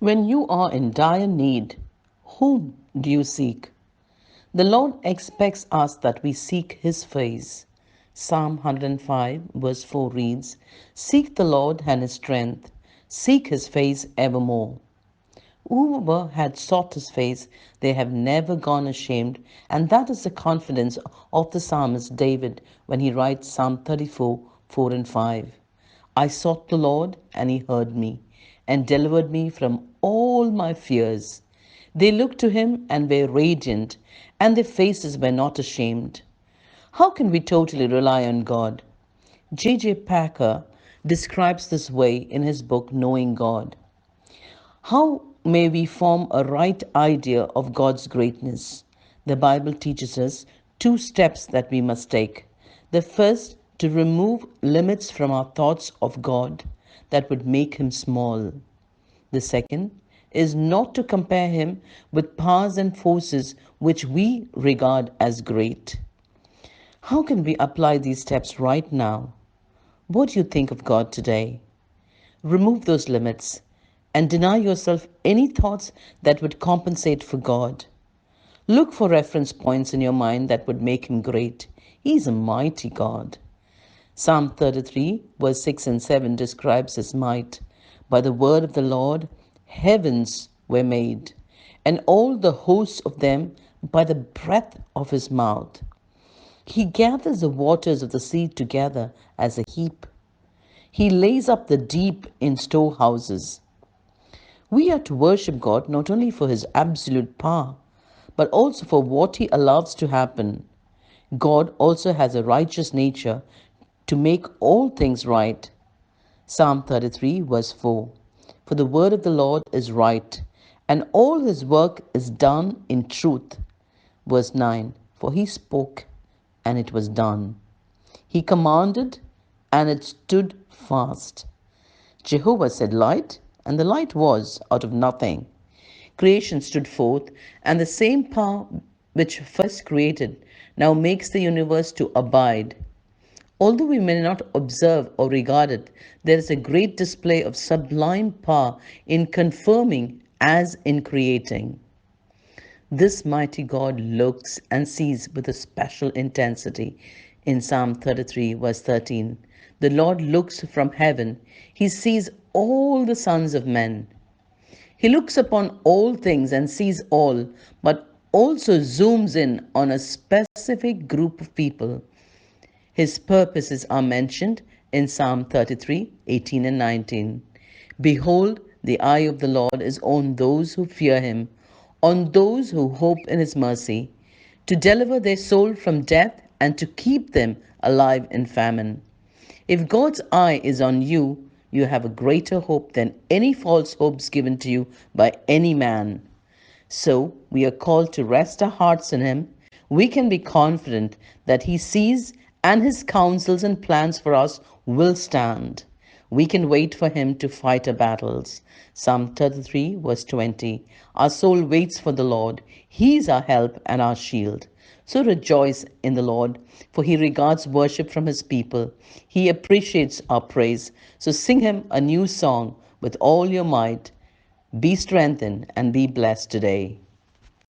When you are in dire need, whom do you seek? The Lord expects us that we seek His face. Psalm 105, verse 4 reads, "Seek the Lord and His strength, seek His face evermore." Whoever had sought His face, they have never gone ashamed, and that is the confidence of the psalmist David when he writes Psalm 34, 4 and 5. I sought the Lord, and He heard me, and delivered me from all my fears. They looked to Him and were radiant, and their faces were not ashamed. How can we totally rely on God? J. Packer describes this way in his book Knowing God. How may we form a right idea of God's greatness? The Bible teaches us two steps that we must take. The first, to remove limits from our thoughts of God that would make Him small. The second is not to compare Him with powers and forces which we regard as great. How can we apply these steps right now? What do you think of God today? Remove those limits and deny yourself any thoughts that would compensate for God. Look for reference points in your mind that would make Him great. He is a mighty God. Psalm 33, verse 6 and 7 describes His might. By the word of the Lord, heavens were made, and all the hosts of them by the breath of His mouth. He gathers the waters of the sea together as a heap. He lays up the deep in storehouses. We are to worship God not only for His absolute power, but also for what He allows to happen. God also has a righteous nature to make all things right. Psalm 33, verse 4. For the word of the Lord is right, and all His work is done in truth. Verse 9. For He spoke, and it was done. He commanded, and it stood fast. Jehovah said, "Light," and the light was out of nothing. Creation stood forth, and the same power which first created now makes the universe to abide. Although we may not observe or regard it, there is a great display of sublime power in confirming as in creating. This mighty God looks and sees with a special intensity. In Psalm 33, verse 13, the Lord looks from heaven. He sees all the sons of men. He looks upon all things and sees all, but also zooms in on a specific group of people. His purposes are mentioned in Psalm 33, 18 and 19. Behold, the eye of the Lord is on those who fear Him, on those who hope in His mercy, to deliver their soul from death and to keep them alive in famine. If God's eye is on you, you have a greater hope than any false hopes given to you by any man. So we are called to rest our hearts in Him. We can be confident that He sees and His counsels and plans for us will stand. We can wait for Him to fight our battles. Psalm 33, verse 20. Our soul waits for the Lord. He is our help and our shield. So rejoice in the Lord, for He regards worship from His people. He appreciates our praise. So sing Him a new song with all your might. Be strengthened and be blessed today.